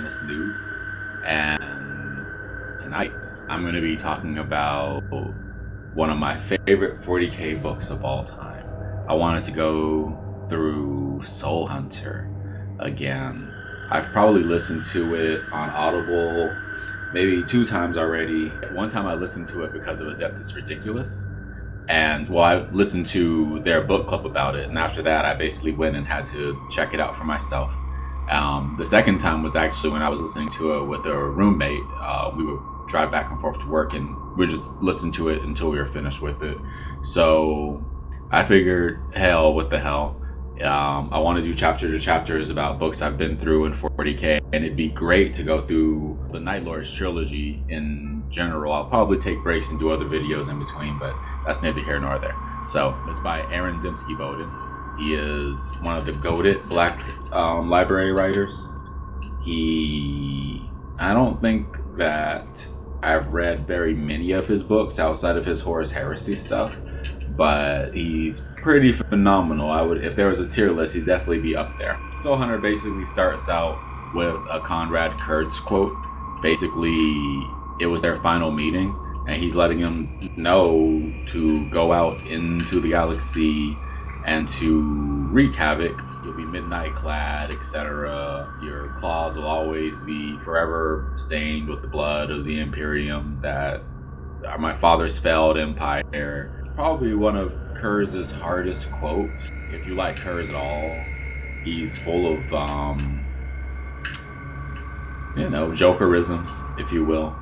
honest dude, and tonight I'm going to be talking about one of my favorite 40K books of all time. I wanted to go through Soul Hunter again. I've probably listened to it on Audible maybe 2 times already. One time I listened to it because of Adeptus Ridiculous. And well, I listened to their book club about it, and after that, I basically went and had to check it out for myself. The second time was actually when I was listening to it with a roommate. We would drive back and forth to work, and we just listened to it until we were finished with it. So I figured, hell, what the hell? I want to do chapter to chapters about books I've been through in 40K, and it'd be great to go through the Night Lords trilogy in general. I'll probably take breaks and do other videos in between, but that's neither here nor there. So it's by Dembski Bowden. He is one of the goated black library writers. I don't think that I've read very many of his books outside of his Horus Heresy stuff, but he's pretty phenomenal. If there was a tier list, he'd definitely be up there. Soul Hunter basically starts out with a Conrad Kurtz quote. Basically, it was their final meeting, and he's letting him know to go out into the galaxy and to wreak havoc. You'll be midnight clad, etc. Your claws will always be forever stained with the blood of the Imperium that are my father's failed empire. Probably one of Kurz's hardest quotes. If you like Kurz at all, he's full of, jokerisms, if you will.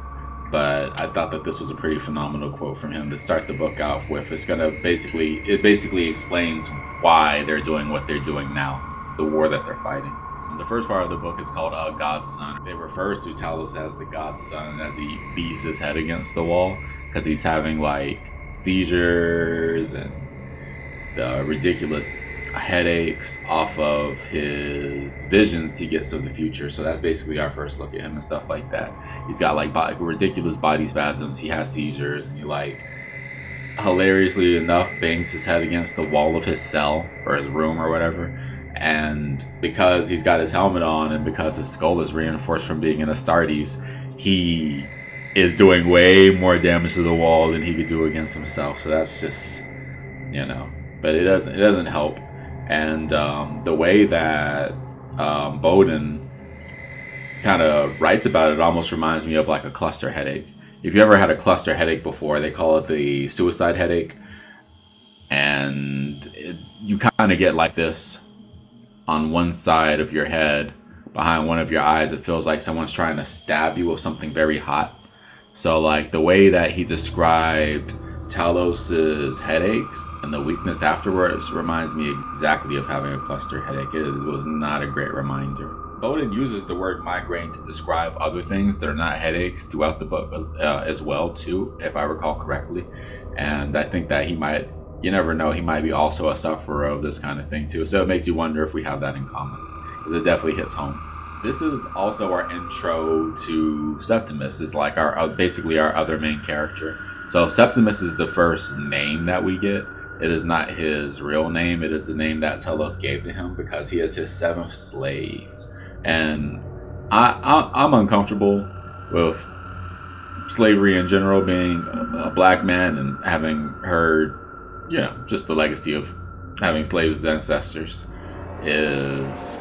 But I thought that this was a pretty phenomenal quote from him to start the book out with. It basically explains why they're doing what they're doing now, the war that they're fighting. The first part of the book is called God's Son. It refers to Talos as the God's Son as he beats his head against the wall because he's having seizures and the ridiculous headaches off of his visions he gets of the future. So that's basically our first look at him and stuff like that. He's got ridiculous body spasms. He has seizures, and he hilariously enough bangs his head against the wall of his cell or his room or whatever. And because he's got his helmet on and because his skull is reinforced from being in Astartes, he is doing way more damage to the wall than he could do against himself. So that's just, but it doesn't help. And the way that Bowden kind of writes about it almost reminds me of a cluster headache. If you ever had a cluster headache before, they call it the suicide headache. And you kind of get like this on one side of your head, behind one of your eyes. It feels like someone's trying to stab you with something very hot. So the way that he described Talos's headaches and the weakness afterwards reminds me exactly of having a cluster headache. It was not a great reminder. Bowden uses the word migraine to describe other things that are not headaches throughout the book as well too, if I recall correctly. And I think that you never know, he might be also a sufferer of this kind of thing too. So it makes you wonder if we have that in common, because it definitely hits home. This is also our intro to Septimus. It's basically our other main character. So Septimus is the first name that we get. It is not his real name. It is the name that Telos gave to him because he is his 7th slave. And I'm uncomfortable with slavery in general, being a black man and having heard, just the legacy of having slaves as ancestors is...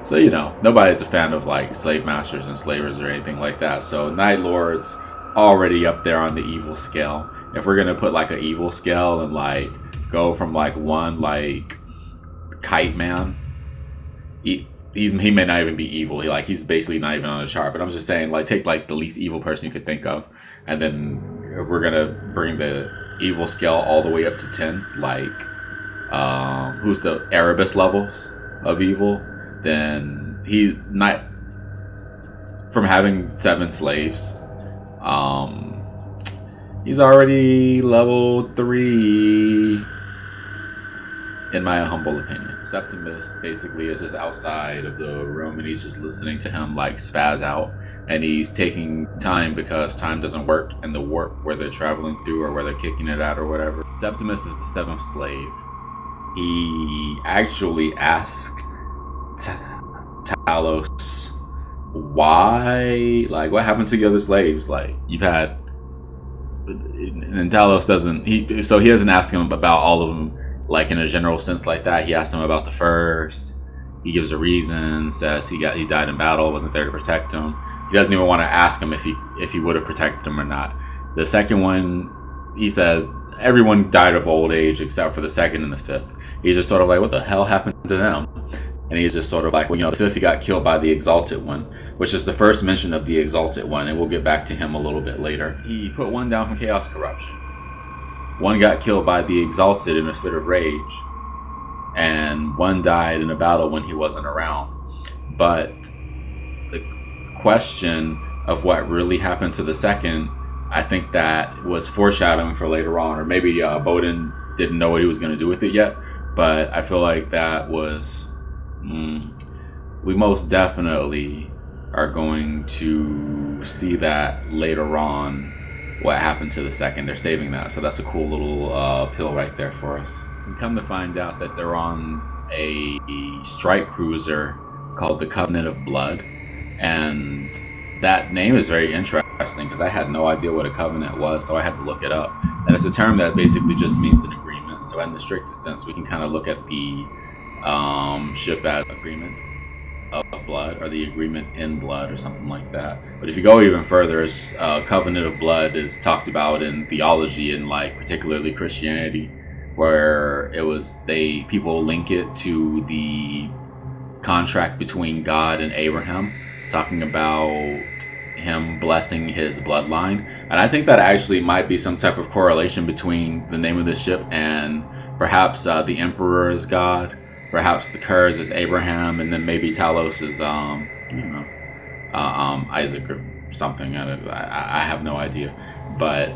So, nobody's a fan of slave masters and slavers or anything like that. So Night Lords already up there on the evil scale. If we're gonna put an evil scale and go from one Kite Man, he may not even be evil. He's basically not even on the chart. But I'm just saying, take the least evil person you could think of, and then if we're gonna bring the evil scale all the way up to 10, who's the Erebus levels of evil? Then from having 7 slaves, he's already level 3, in my humble opinion. Septimus basically is just outside of the room, and he's just listening to him spaz out, and he's taking time because time doesn't work in the warp where they're traveling through or where they're kicking it out or whatever. Septimus is the 7th slave. He actually asked Talos why, like, what happened to the other slaves? Like, you've had, and Talos doesn't, he doesn't ask him about all of them, like, in a general sense like that. He asks him about the first. He gives a reason, says he died in battle, wasn't there to protect him. He doesn't even want to ask him if he would have protected him or not. The second one, he said everyone died of old age except for the second and the fifth. He's just sort of like, what the hell happened to them? And he's just sort of like, well, the fifth, he got killed by the Exalted One, which is the first mention of the Exalted One, and we'll get back to him a little bit later. He put one down from Chaos Corruption. One got killed by the Exalted in a fit of rage, and one died in a battle when he wasn't around. But the question of what really happened to the second, I think that was foreshadowing for later on, or maybe Bowden didn't know what he was going to do with it yet, but I feel like that was... we most definitely are going to see that later on, what happened to the second. They're saving that, so that's a cool little pill right there for us. We come to find out that they're on a strike cruiser called the Covenant of Blood, and that name is very interesting because I had no idea what a covenant was, so I had to look it up. And it's a term that basically just means an agreement. So in the strictest sense, we can kind of look at the ship as agreement of blood, or the agreement in blood, or something like that. But if you go even further, covenant of blood is talked about in theology, and like particularly Christianity, where people link it to the contract between God and Abraham, talking about him blessing his bloodline. And I think that actually might be some type of correlation between the name of the ship and perhaps the Emperor is God, perhaps the Kurz is Abraham, and then maybe Talos is Isaac or something. I have no idea, but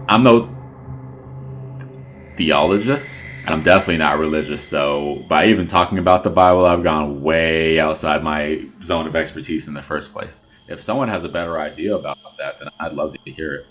I'm no theologist, and I'm definitely not religious, so by even talking about the Bible, I've gone way outside my zone of expertise in the first place. If someone has a better idea about that, then I'd love to hear it.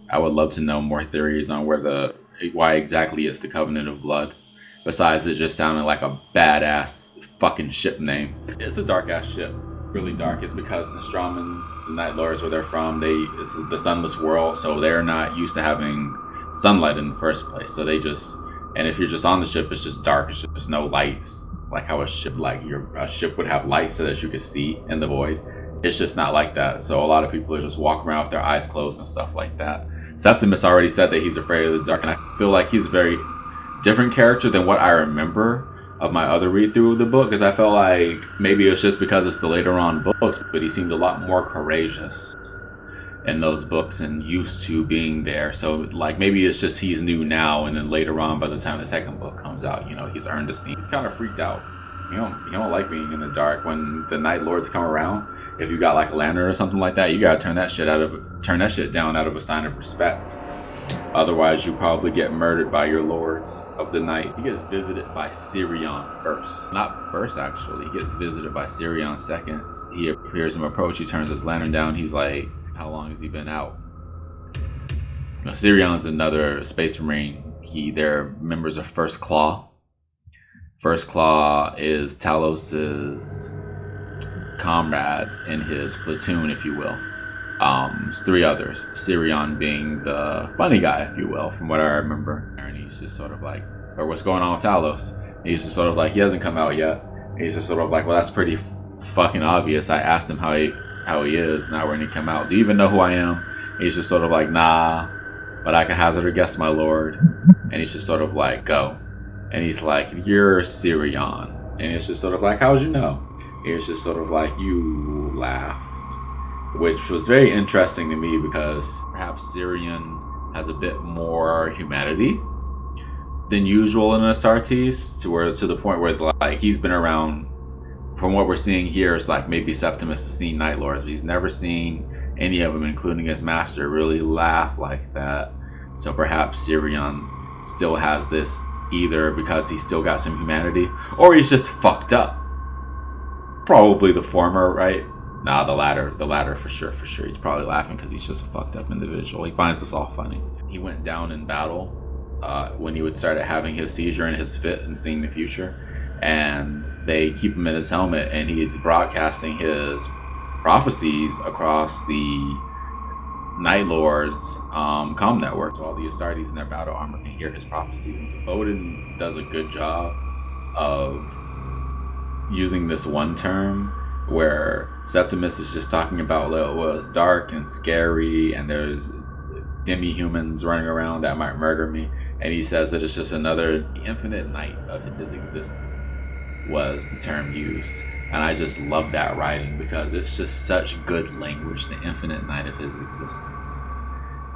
I would love to know more theories on why exactly it's the Covenant of Blood, besides it just sounding like a badass fucking ship name. It's a dark ass ship, really dark. It's because the Stramans, the Night Lords, where they're from, it's the sunless world, so they're not used to having sunlight in the first place. So and if you're just on the ship, it's just dark. It's just no lights, like how a ship would have lights so that you could see in the void. It's just not like that. So a lot of people are just walking around with their eyes closed and stuff like that. Septimus already said that he's afraid of the dark, and I feel like he's a very different character than what I remember of my other read through of the book, because I felt like maybe it's just because it's the later on books, but he seemed a lot more courageous in those books and used to being there. So like maybe it's just he's new now, and then later on, by the time the second book comes out, he's earned esteem. He's kind of freaked out. He don't like being in the dark. When the Night Lords come around, if you got like a lantern or something like that, you gotta turn that shit down out of a sign of respect. Otherwise, you probably get murdered by your lords of the night. He gets visited by Sirion first. Not first, actually. He gets visited by Sirion second. He hears him approach. He turns his lantern down. He's like, how long has he been out? Sirion's another space marine. They're members of First Claw. First Claw is Talos's comrades in his platoon, if you will. There's three others, Sirion being the funny guy, if you will, from what I remember. And he's just sort of like, or what's going on with Talos? And he's just sort of like, he hasn't come out yet. And he's just sort of like, well, that's pretty fucking obvious. I asked him how he is. Now when he come out, do you even know who I am? And he's just sort of like, nah, but I can hazard a guess, my lord. And he's just sort of like, go. And he's like, you're Sirion. And it's just sort of like, how'd you know? And it's just sort of like, you laughed. Which was very interesting to me, because perhaps Sirion has a bit more humanity than usual in Astartes, to the point where like he's been around. From what we're seeing here, it's like maybe Septimus has seen Night Lords, but he's never seen any of them, including his master, really laugh like that. So perhaps Sirion still has this, either because he's still got some humanity, or he's just fucked up. Probably the former, right? Nah, the latter for sure. He's probably laughing because he's just a fucked up individual. He finds this all funny. He went down in battle when he would start having his seizure and his fit and seeing the future. And they keep him in his helmet, and he's broadcasting his prophecies across the Night Lord's comm network. So all the Astartes in their battle armor can hear his prophecies. And so Bowden does a good job of using this one term where Septimus is just talking about, well, it's dark and scary and there's demi-humans running around that might murder me. And he says that it's just another infinite night of his existence was the term used. And I just love that writing because it's just such good language, the infinite night of his existence.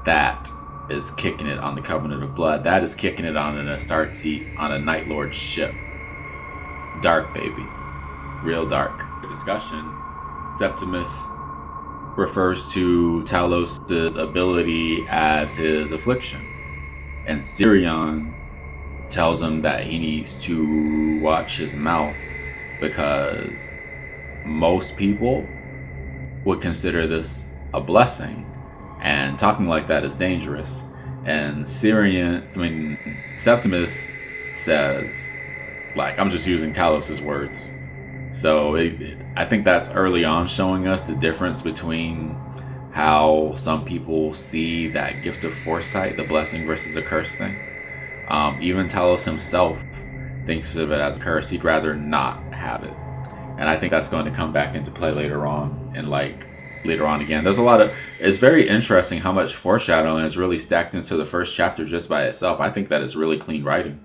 That is kicking it on the Covenant of Blood. That is kicking it on an Astarte, on a Night Lord ship. Dark, baby. Real dark. Discussion. Septimus refers to Talos' ability as his affliction. And Sirion tells him that he needs to watch his mouth because most people would consider this a blessing, and talking like that is dangerous. And Septimus says, like, I'm just using Talos' words. So I think that's early on showing us the difference between how some people see that gift of foresight, the blessing versus a curse thing. Even Talos himself thinks of it as a curse. He'd rather not have it. And I think that's going to come back into play later on, and later on again. There's a lot of, it's very interesting how much foreshadowing is really stacked into the first chapter just by itself. I think that is really clean writing.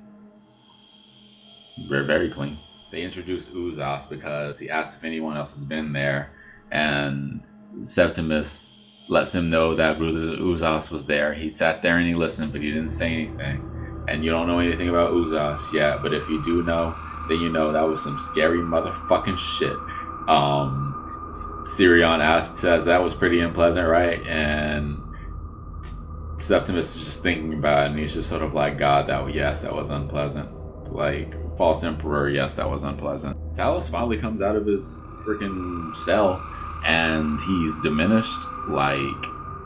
Very, very clean. They introduce Uzas because he asks if anyone else has been there, and Septimus lets him know that Uzas was there. He sat there and he listened, but he didn't say anything. And you don't know anything about Uzas yet, but if you do know, then you know that was some scary motherfucking shit. Sirion says that was pretty unpleasant, right? And Septimus is just thinking about it, and he's just sort of like, God, that was unpleasant. Like, false emperor, yes, that was unpleasant. Talos finally comes out of his freaking cell, and he's diminished,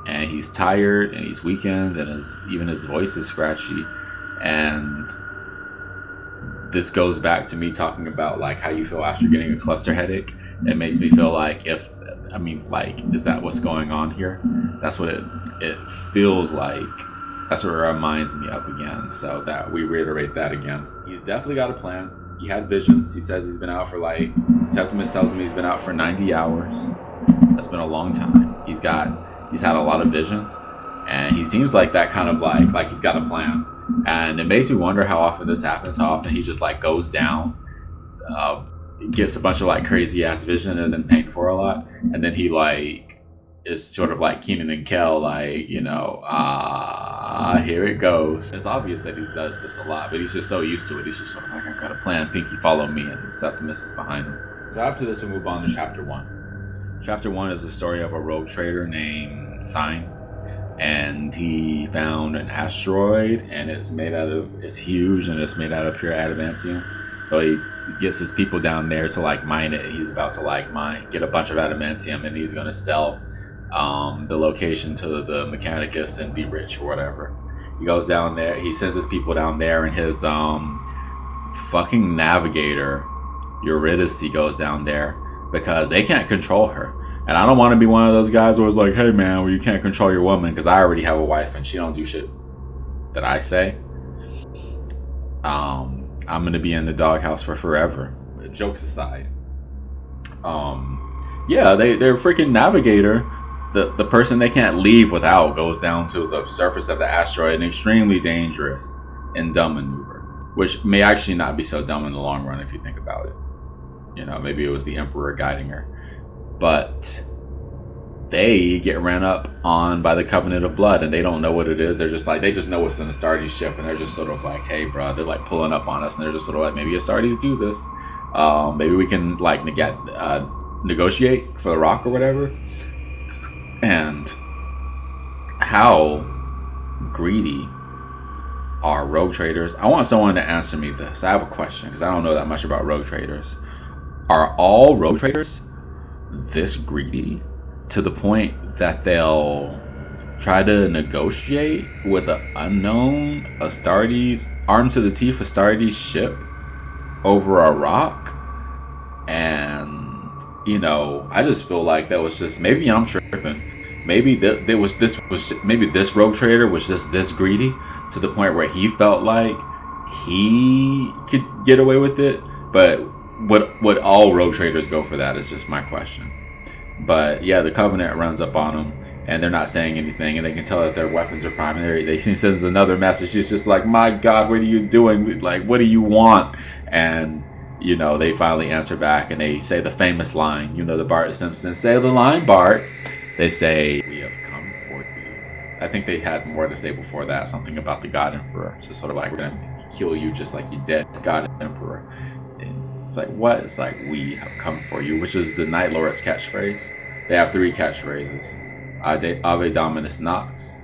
and he's tired, and he's weakened, and even his voice is scratchy. And this goes back to me talking about how you feel after getting a cluster headache. It makes me feel like is that what's going on here? That's what it feels like. That's what it reminds me of again. So that we reiterate that again. He's definitely got a plan. He had visions. He says he's been out for Septimus tells him he's been out for 90 hours. That's been a long time. He's had a lot of visions, and he seems like that kind of like he's got a plan. And it makes me wonder how often this happens, how often he just goes down, gets a bunch of crazy ass vision, isn't paying for a lot, and then he is sort of like Kenan and Kel, here it goes. It's obvious that he does this a lot, but he's just so used to it. He's just sort of like, I got a plan, Pinky, follow me, and Septimus is behind him. So after this, we move on to chapter 1. Chapter 1 is the story of a rogue trader named Sign. And he found an asteroid, and it's huge, and it's made out of pure adamantium. So he gets his people down there to mine it. He's about to get a bunch of adamantium, and he's gonna sell the location to the Mechanicus and be rich or whatever. He goes down there. He sends his people down there, and his fucking navigator Eurydice goes down there because they can't control her. And I don't want to be one of those guys where it's like, hey man, well, you can't control your woman because I already have a wife and she don't do shit that I say. I'm gonna be in the doghouse for forever. Jokes aside, their freaking navigator, the person they can't leave without, goes down to the surface of the asteroid, an extremely dangerous and dumb maneuver, which may actually not be so dumb in the long run if you think about it. Maybe it was the Emperor guiding her. But they get ran up on by the Covenant of Blood, and they don't know what it is. They're just they just know it's an Astartes ship, and they're just sort of like, hey, bro, they're pulling up on us, and they're just sort of like, maybe Astartes do this. Maybe we can negotiate for the rock or whatever. And how greedy are rogue traders? I want someone to answer me this. I have a question because I don't know that much about rogue traders. Are all rogue traders this greedy to the point that they'll try to negotiate with an unknown Astartes, armed to the teeth Astartes ship over a rock, and I just feel like that was just, maybe I'm tripping. Maybe maybe this rogue trader was just this greedy to the point where he felt like he could get away with it. But would all rogue traders go for that? Is just my question. But yeah, the Covenant runs up on them, and they're not saying anything, and they can tell that their weapons are primary. They sends another message. She's just like, "My God, what are you doing? Like, what do you want?" And they finally answer back, and they say the famous line. The Bart Simpson say the line, Bart. They say, "We have come for you." I think they had more to say before that. Something about the God Emperor, just sort of like, "We're gonna kill you just like you did, God Emperor." It's like, what? It's like, "We have come for you," which is the Night Lord's catchphrase. They have 3 catchphrases: Ave Dominus Nox,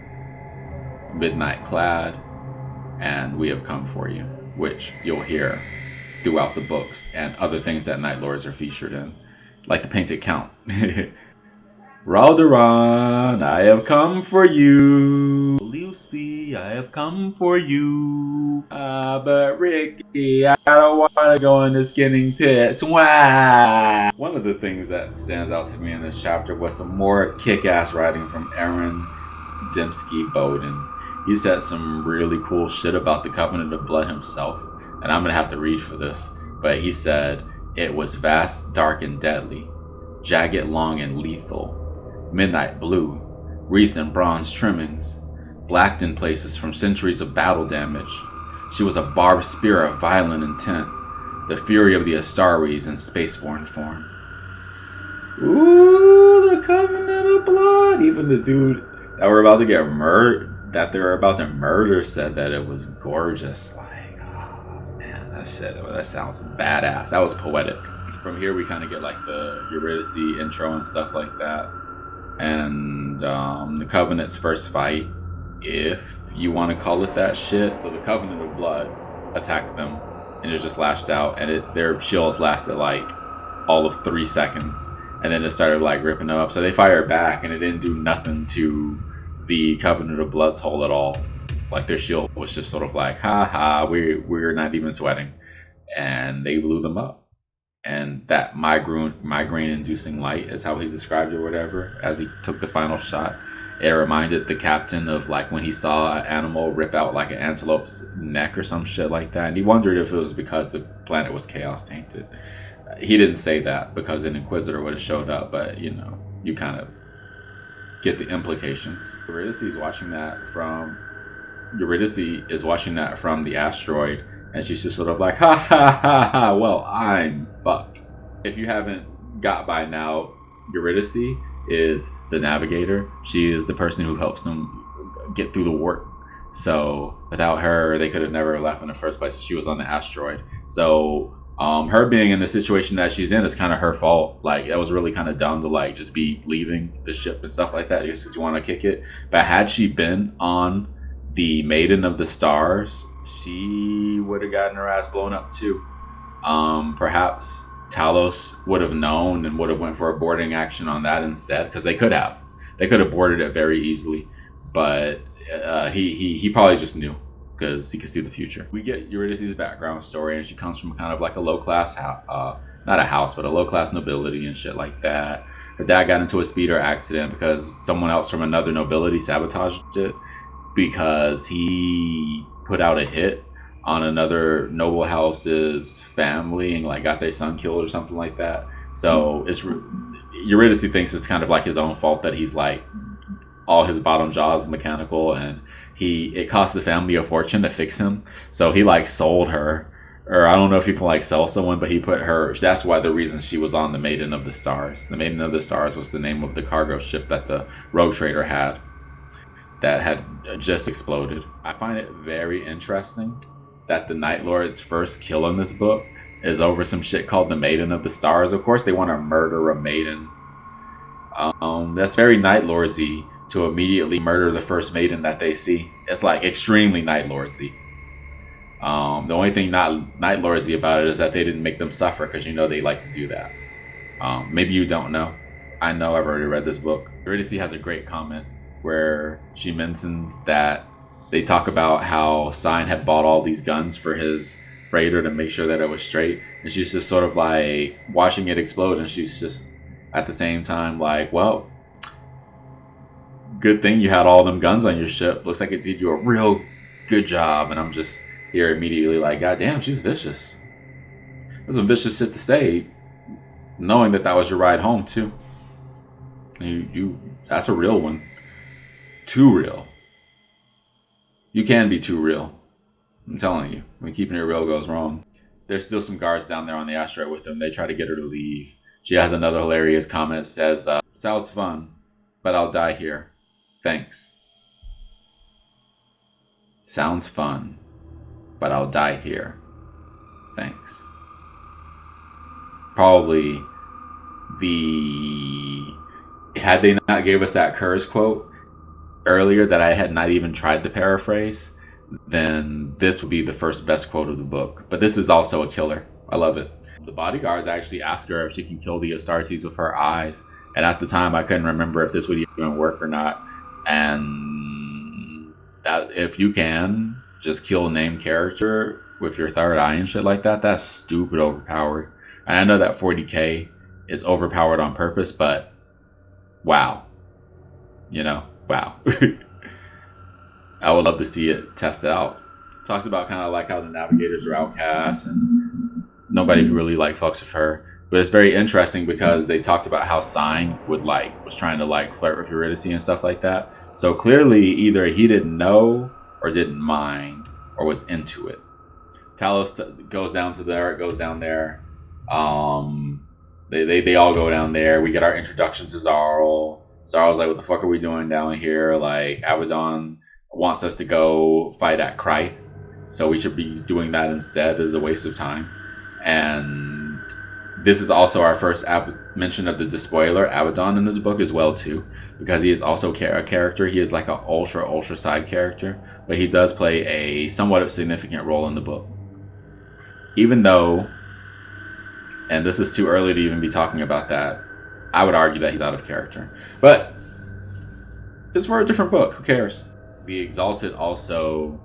Midnight Clad, and "We have come for you," which you'll hear throughout the books and other things that Night Lords are featured in, like the Painted Count. Ralderon, I have come for you. Lucy, I have come for you. But Ricky, I don't want to go in the skinning pits. Why? One of the things that stands out to me in this chapter was some more kick-ass writing from Aaron Dembski Bowden. He said some really cool shit about the Covenant of Blood himself, and I'm going to have to read for this. But he said, "It was vast, dark, and deadly, jagged, long, and lethal. Midnight blue, wreath and bronze trimmings, blacked in places from centuries of battle damage. She was a barbed spear of violent intent, the fury of the Astaris in spaceborne form." Ooh, the Covenant of Blood. Even the dude that they were about to murder said that it was gorgeous. Like, oh man, that sounds badass. That was poetic. From here we kind of get like the Eurydice intro and stuff like that. And the Covenant's first fight, if you want to call it that shit. So the Covenant of Blood attacked them, and it just lashed out, and their shields lasted like all of 3 seconds, and then it started like ripping them up. So they fired back, and it didn't do nothing to the Covenant of Blood's hull at all. Like their shield was just sort of like, "Ha ha, we're not even sweating," and they blew them up. And that migraine-inducing light is how he described it or whatever, as he took the final shot. It reminded the captain of like when he saw an animal rip out like an antelope's neck or some shit like that. And he wondered if it was because the planet was chaos tainted. He didn't say that because an Inquisitor would have showed up, but you kind of get the implications. Eurydice is watching that from the asteroid. And she's just sort of like, "Ha ha ha ha, well, I'm fucked." If you haven't got by now, Eurydice is the navigator. She is the person who helps them get through the warp. So without her, they could have never left in the first place. She was on the asteroid. So her being in the situation that she's in is kind of her fault. Like, that was really kind of dumb to like just be leaving the ship and stuff like that just because you want to kick it. But had she been on the Maiden of the Stars, she would have gotten her ass blown up too. Perhaps Talos would have known and would have went for a boarding action on that instead, because they could have boarded it very easily. But he probably just knew because he could see the future. We get Eurydice's background story, and she comes from kind of like a low class not a house, but a low class nobility and shit like that. Her dad got into a speeder accident because someone else from another nobility sabotaged it, because he put out a hit on another noble house's family and like got their son killed or something like that. So Eurydice thinks it's kind of like his own fault that he's like all his bottom jaw is mechanical, and it cost the family a fortune to fix him. So he like sold her, or I don't know if you can like sell someone, but he put her. That's why the reason she was on the Maiden of the Stars. The Maiden of the Stars was the name of the cargo ship that the rogue trader had, that had just exploded. I find it very interesting that the Night Lord's first kill in this book is over some shit called the Maiden of the Stars. Of course, they want to murder a maiden. That's very Night Lordsy to immediately murder the first maiden that they see. It's like extremely Night Lordsy. The only thing not Night Lordsy about it is that they didn't make them suffer, because they like to do that. Maybe you don't know. I know, I've already read this book. Eurydice has a great comment where she mentions that they talk about how Sign had bought all these guns for his freighter to make sure that it was straight, and she's just sort of like watching it explode, and she's just at the same time, like, well, good thing you had all them guns on your ship. Looks like it did you a real good job. And I'm just here immediately like, God damn, she's vicious. That's some vicious shit to say, knowing that was your ride home too. That's a real one. Too real. You can be too real. I'm telling you, when keeping it real goes wrong. There's still some guards down there on the asteroid with them. They try to get her to leave. She has another hilarious comment. Says, "Sounds fun, but I'll die here. Thanks." Sounds fun, but I'll die here. Thanks. Probably had they not gave us that Kurz quote earlier that I had not even tried to paraphrase, then this would be the first best quote of the book. But this is also a killer. I love it. The bodyguards actually ask her if she can kill the Astartes with her eyes. And at the time, I couldn't remember if this would even work or not. And that if you can just kill a named character with your third eye and shit like that, that's stupid overpowered. And I know that 40k is overpowered on purpose, but wow. Wow. I would love to see it tested out. Talks about kind of like how the navigators are outcasts and nobody really like fucks with her. But it's very interesting because they talked about how Sign was trying to flirt with Eurydice and stuff like that. So clearly either he didn't know or didn't mind or was into it. Talos goes down there. They all go down there. We get our introduction to Zarl. Zarl's like, what the fuck are we doing down here? Like, Abaddon wants us to go fight at Krythe, so we should be doing that instead. This is a waste of time. And this is also our first mention of the despoiler Abaddon in this book as well too, because he is also a character. He is like an ultra side character, but he does play a somewhat significant role in the book. Even though, and this is too early to even be talking about that, I would argue that he's out of character. But it's for a different book. Who cares? The Exalted also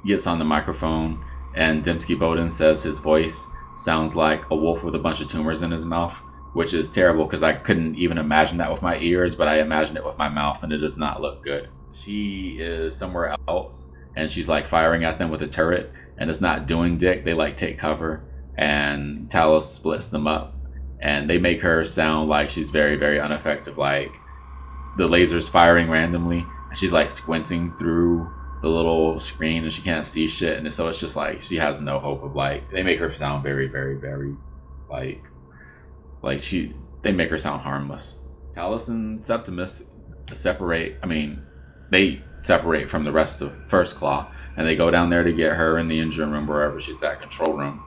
gets on the microphone, and Dembski Bowden says his voice sounds like a wolf with a bunch of tumors in his mouth, which is terrible because I couldn't even imagine that with my ears, but I imagined it with my mouth, and it does not look good. She is somewhere else, and she's firing at them with a turret, and it's not doing dick. They take cover, and Talos splits them up, and they make her sound like she's very, very ineffective. The laser's firing randomly, and she's squinting through the little screen, and she can't see shit, and so it's just she has no hope of they make her sound very, very, very they make her sound harmless. Talos and Septimus separate from the rest of First Claw, and they go down there to get her in the engine room, wherever she's at, control room.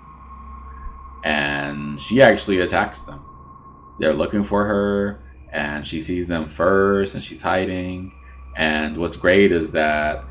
And she actually attacks them. They're looking for her, and she sees them first, and she's hiding. And what's great is that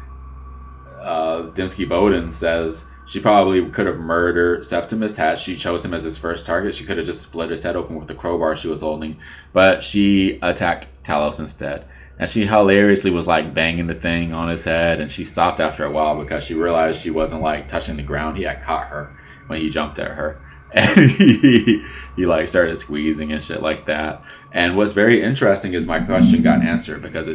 Dembski Bowden says she probably could have murdered Septimus had she chose him as his first target. She could have just split his head open with the crowbar she was holding, but she attacked Talos instead. And she hilariously was banging the thing on his head, and she stopped after a while because she realized she wasn't touching the ground. He had caught her when he jumped at her. And he started squeezing and shit like that. And what's very interesting is my question got answered, because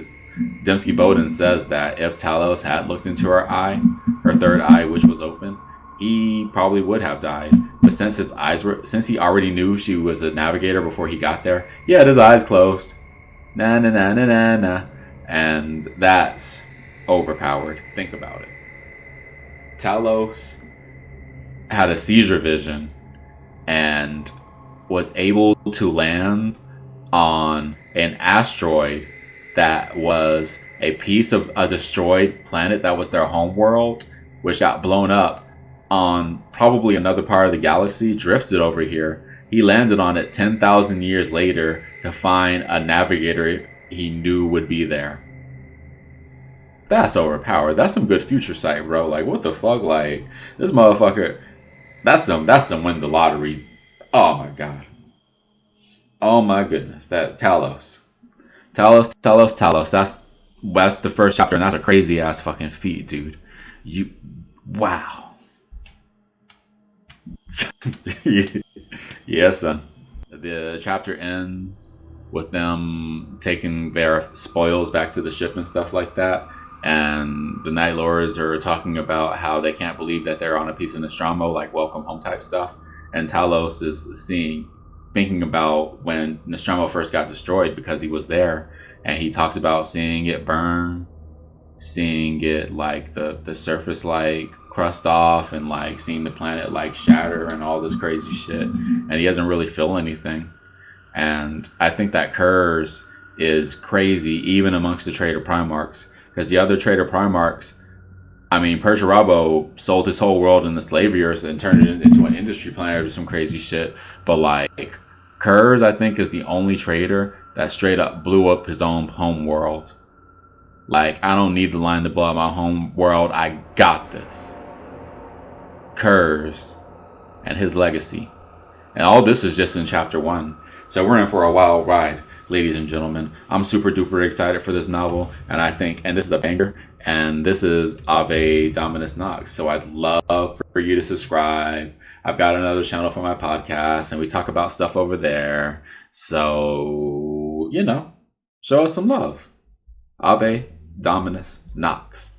Dembski Bowden says that if Talos had looked into her eye, her third eye, which was open, he probably would have died. But since he already knew she was a navigator before he got there, he had his eyes closed. Na na na na na na. And that's overpowered. Think about it. Talos had a seizure vision and was able to land on an asteroid that was a piece of a destroyed planet that was their homeworld, which got blown up on probably another part of the galaxy, drifted over here. He landed on it 10,000 years later to find a navigator he knew would be there. That's overpowered. That's some good future sight, bro. What the fuck? This motherfucker... That's some win the lottery. Oh my god. Oh my goodness. That Talos. That's the first chapter, and that's a crazy ass fucking feat, dude. Wow. Yeah, son. the chapter ends with them taking their spoils back to the ship and stuff like that. And the Night Lords are talking about how they can't believe that they're on a piece of Nostromo, like welcome home type stuff. And Talos is thinking about when Nostromo first got destroyed because he was there. And he talks about seeing it burn, seeing it like the surface like crust off, and like seeing the planet like shatter and all this crazy shit. And he doesn't really feel anything. And I think that Kurz is crazy even amongst the Trader Primarchs. Because the other Trader Primarchs, I mean, Perturabo sold his whole world into slavery and turned it into an industry planet or some crazy shit. But like, Kurz, I think, is the only trader that straight up blew up his own home world. Like, I don't need the line to blow up my home world. I got this. Kurz and his legacy. And all this is just in chapter 1. So we're in for a wild ride, ladies and gentlemen. I'm super duper excited for this novel. And I think, and this is a banger, and this is Ave Dominus Nox. So I'd love for you to subscribe. I've got another channel for my podcast, and we talk about stuff over there. So, show us some love. Ave Dominus Nox.